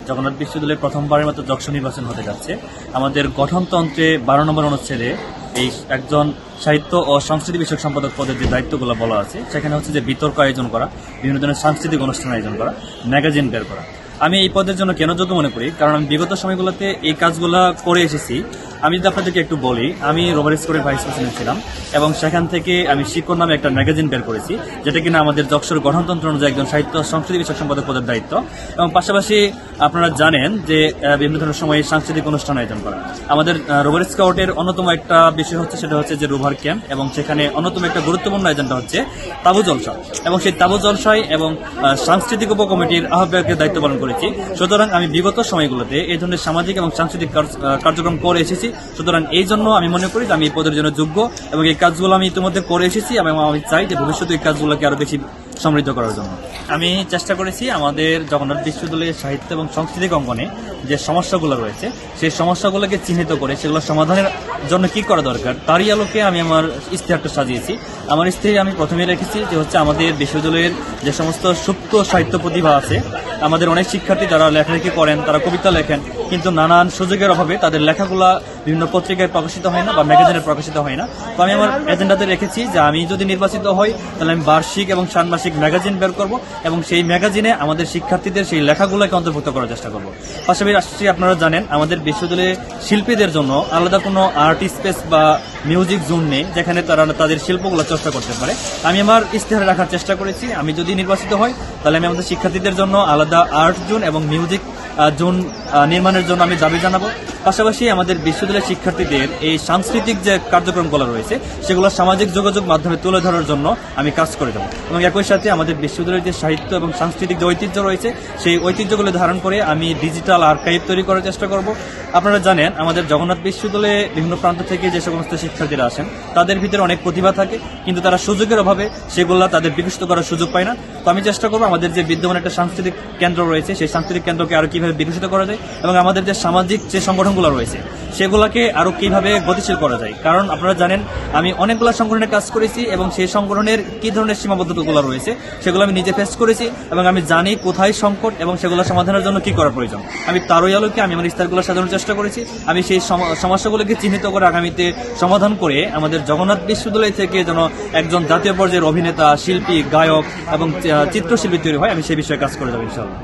জগন্নাথ বিশ্ববিদ্যালয়ে প্রথমবারের মতো যশস্বী নির্বাচন হতে যাচ্ছে। আমাদের গঠনতন্ত্রে 12 নম্বর অনুচ্ছেদে এই একজন সাহিত্য ও সংস্কৃতি বিষয়ক সম্পাদক পদের যে দায়িত্বগুলো বলা আছে সেখানে হচ্ছে যে বিতর্ক আয়োজন করা, বিভিন্ন ধরনের সাংস্কৃতিক অনুষ্ঠান আয়োজন করা, ম্যাগাজিন বের করা। আমি এই পদের জন্য কেন যোগ্য মনে করি, কারণ আমি বিগত সময়গুলোতে এই কাজগুলো করে এসেছি। আমি যদি আপনাদেরকে একটু বলি, আমি রোভার স্কোরের ভাইস প্রেসিডেন্ট ছিলাম এবং সেখান থেকে আমি শিক্ষক নামে একটা ম্যাগাজিন বের করেছি, যেটা কিনা আমাদের যশোর গঠনতন্ত্র অনুযায়ী একজন সাহিত্য সংস্কৃতি বিষয়ক সম্পাদক পদের দায়িত্ব। এবং পাশাপাশি আপনারা জানেন যে বিভিন্ন ধরনের সময়ে সাংস্কৃতিক অনুষ্ঠান আয়োজন করা। আমাদের রোভার স্কাউটের অন্যতম একটা বিষয় হচ্ছে সেটা হচ্ছে যে রোভার ক্যাম্প, এবং সেখানে অন্যতম একটা গুরুত্বপূর্ণ এজেন্ডা হচ্ছে তাবু জলসা, এবং সেই তাবু জলসায় এবং সাংস্কৃতিক উপকমিটির আহ্বায়কের দায়িত্ব পালন করেছি। সুতরাং আমি বিগত সময়গুলোতে এই ধরনের সামাজিক এবং সাংস্কৃতিক কার্যক্রম করে এসেছি। সুতরাং এই জন্য আমি মনে করি যে আমি এই পদের জন্য যোগ্য, এবং এই কাজগুলো আমি ইতিমধ্যে করে এসেছি এবং আমি চাই যে ভবিষ্যতে এই কাজগুলোকে আরো বেশি সমৃদ্ধ করার জন্য। আমি চেষ্টা করেছি আমাদের জগন্নাথ বিশ্ববিদ্যালয়ের সাহিত্য এবং সাংস্কৃতিক অঙ্গনে যে সমস্যাগুলো রয়েছে সেই সমস্যাগুলোকে চিহ্নিত করে সেগুলো সমাধানের জন্য কি করা দরকার তারই আলোকে আমি আমার ইশতেহারটা সাজিয়েছি। আমার ইশতেহারে আমি প্রথমে রেখেছি যে হচ্ছে আমাদের বিশ্ববিদ্যালয়ের যে সমস্ত সুপ্ত সাহিত্য প্রতিভা আছে, আমাদের অনেক শিক্ষার্থী যারা লেখালেখি করেন, তারা কবিতা লেখেন, কিন্তু নানান সুযোগের অভাবে তাদের লেখাগুলা বিভিন্ন পত্রিকায় প্রকাশিত হয় না বা ম্যাগাজিনে প্রকাশিত হয় না। তো আমি আমার এজেন্ডাতে রেখেছি যে আমি যদি নির্বাচিত হই তাহলে আমি বার্ষিক এবং ষান্মাসিক ম্যাগাজিন বের করব, এবং সেই ম্যাগাজিনে আমাদের শিক্ষার্থীদের সেই লেখাগুলোকে অন্তর্ভুক্ত করার চেষ্টা করব। পাশাপাশি আপনারা জানেন আমাদের বিশ্ববিদ্যালয়ে শিল্পীদের জন্য আলাদা কোনো আর্ট স্পেস বা মিউজিক জোন নেই, যেখানে তারা তাদের শিল্পগুলো চর্চা করতে পারে। আমি আমার ইশতেহারে রাখার চেষ্টা করেছি আমি যদি নির্বাচিত হই তাহলে আমি আমাদের শিক্ষার্থীদের জন্য আলাদা আর্ট জোন এবং মিউজিক জোন নির্মাণের জন্য আমি দাবি জানাবো। পাশাপাশি আমাদের বিশ্ববিদ্যালয়ের শিক্ষার্থীদের এই সাংস্কৃতিক যে কার্যক্রমগুলো রয়েছে সেগুলো সামাজিক যোগাযোগ মাধ্যমে তুলে ধরার জন্য আমি কাজ করে দেবো, এবং একই সাথে আমাদের বিশ্ববিদ্যালয়ের যে সাহিত্য এবং সাংস্কৃতিক যে ঐতিহ্য রয়েছে সেই ঐতিহ্যগুলো ধারণ করে আমি ডিজিটাল আর্কাইভ তৈরি করার চেষ্টা করব। আপনারা জানেন আমাদের জগন্নাথ বিশ্ববিদ্যালয়ে বিভিন্ন প্রান্ত থেকে যে সমস্ত শিক্ষার্থীরা আসেন তাদের ভিতরে অনেক প্রতিভা থাকে, কিন্তু তারা সুযোগের অভাবে সেগুলো তাদের বিকশিত করার সুযোগ পায় না। তো আমি চেষ্টা করবো আমাদের যে বিদ্যমান একটা সাংস্কৃতিক কেন্দ্র রয়েছে সেই সাংস্কৃতিক কেন্দ্রকে আরো কিভাবে বিকশিত করা যায়, এবং আমাদের যে সামাজিক যে সংগঠনগুলো রয়েছে সেগুলোকে আরো কিভাবে গতিশীল করা যায়। কারণ আপনারা জানেন আমি অনেকগুলো সংগঠনের কাজ করেছি এবং সেই সংগঠনের কি ধরনের সীমাবদ্ধতাগুলো রয়েছে সেগুলো আমি নিজে ফেস করেছি, এবং আমি জানি কোথায় সংকট এবং সেগুলো সমাধানের জন্য কি করা প্রয়োজন। আমি তারই আলোকে আমি আমার ইস্তারগুলো সাজানোর চেষ্টা করেছি। আমি সেই সমস্যাগুলোকে চিহ্নিত করে আগামীতে সমাধান করে আমাদের জগন্নাথ বিশ্ববিদ্যালয় থেকে যেন একজন জাতীয় পর্যায়ের অভিনেতা, শিল্পী, গায়ক এবং চিত্রশিল্পী তৈরি হয়, আমি সেই বিষয়ে কাজ করে যাবো ইনশাআল্লাহ।